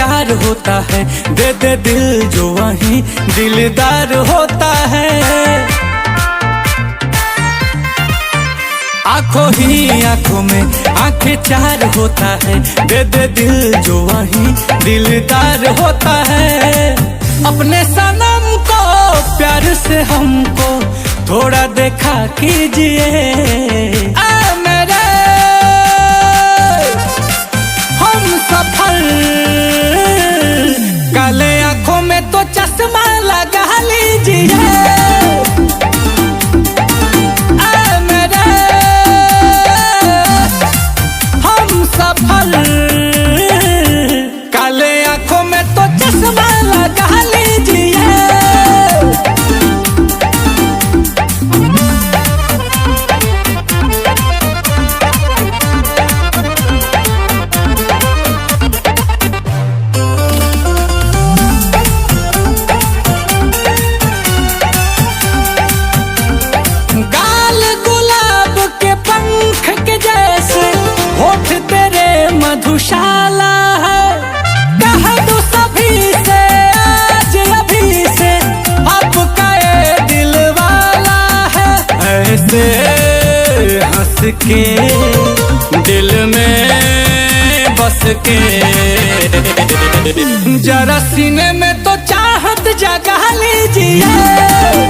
प्यार होता है, दे दे दिल जो वहीं दिलदार होता है। आंखों ही आंखों में आंखें चार होता है, दे दे दिल जो वहीं दिलदार होता है। अपने सनम को प्यार से हमको थोड़ा देखा कीजिए, मेरे हम सफल। काले आंखों में तो चश्मा लगा लीजिए, काले आंखों में तो चश्मा लगा लीजिए। गाल गुलाब के पंख के जैसे, होठ तेरे मधुशाला है। कह दो सभी से आज अभी से, आपका ये दिल वाला है। ऐसे हंस के दिल में बस के, जरा सीने में तो चाहत जगा लीजिए।